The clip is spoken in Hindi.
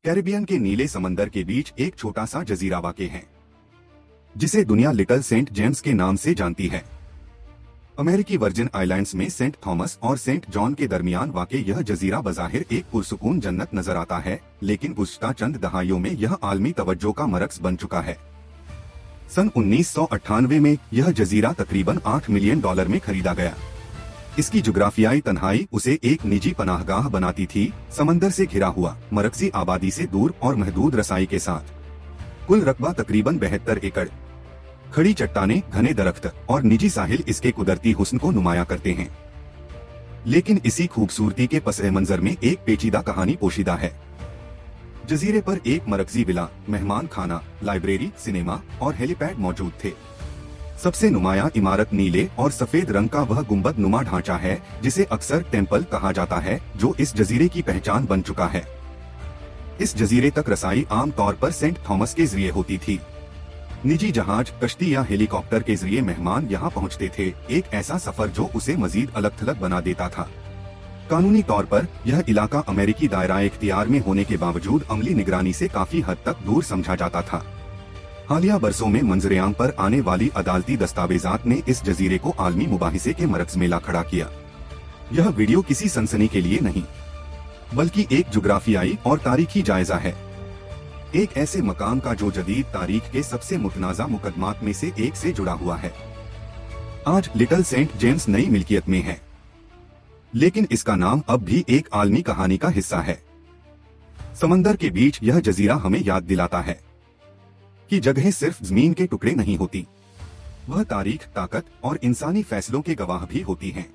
कैरिबियन के नीले समंदर के बीच एक छोटा सा जजीरा वाक़ है, जिसे दुनिया लिटिल सेंट जेम्स के नाम से जानती है। अमेरिकी वर्जिन आइलैंड्स में सेंट थॉमस और सेंट जॉन के दरमियान वाक़ यह जजीरा बज़ाहिर एक पुरसुकून जन्नत नजर आता है, लेकिन गुज़श्ता चंद दहाइयों में यह आलमी तवज्जो का मरकज़ बन चुका है। सन 1998 में यह जजीरा तकरीबन $8 मिलियन में खरीदा गया। इसकी जुग्राफियाई तन्हाई उसे एक निजी पनाहगाह बनाती थी, समंदर से घिरा हुआ, मरकजी आबादी से दूर और महदूद रसाई के साथ। कुल रकबा तकरीबन 72 एकड़। खड़ी चट्टानें, घने दरख्त और निजी साहिल इसके कुदरती हुस्न को नुमाया करते हैं। लेकिन इसी खूबसूरती के पस मंजर में एक पेचीदा कहानी पोशीदा है। जजीरे पर एक मरकजी विला, मेहमान खाना, लाइब्रेरी, सिनेमा और हेलीपैड मौजूद थे। सबसे नुमाया इमारत नीले और सफेद रंग का वह गुंबद नुमा ढांचा है जिसे अक्सर टेम्पल कहा जाता है, जो इस जजीरे की पहचान बन चुका है। इस जजीरे तक रसाई आम तौर पर सेंट थॉमस के जरिए होती थी। निजी जहाज, कश्ती या हेलीकॉप्टर के जरिए मेहमान यहाँ पहुँचते थे, एक ऐसा सफर जो उसे मजीद अलग थलग बना देता था। कानूनी तौर पर यह इलाका अमेरिकी दायरा इख्तियार में होने के बावजूद अमली निगरानी से काफी हद तक दूर समझा जाता था। हालिया बरसों में मंजरेआम पर आने वाली अदालती दस्तावेजात ने इस जजीरे को आलमी मुबाहिसे के मरकज़ में ला खड़ा किया। यह वीडियो किसी सनसनी के लिए नहीं, बल्कि एक जुग्राफियाई और तारीखी जायजा है, एक ऐसे मकाम का जो जदीद तारीख के सबसे मुतनाज़ा मुकदमात में से एक से जुड़ा हुआ है। आज लिटिल सेंट जेम्स नई मिल्कियत में है, लेकिन इसका नाम अब भी एक आलमी कहानी का हिस्सा है। समंदर के बीच यह जजीरा हमें याद दिलाता है कि जगहें सिर्फ जमीन के टुकड़े नहीं होती, वह तारीख, ताकत और इंसानी फैसलों के गवाह भी होती हैं।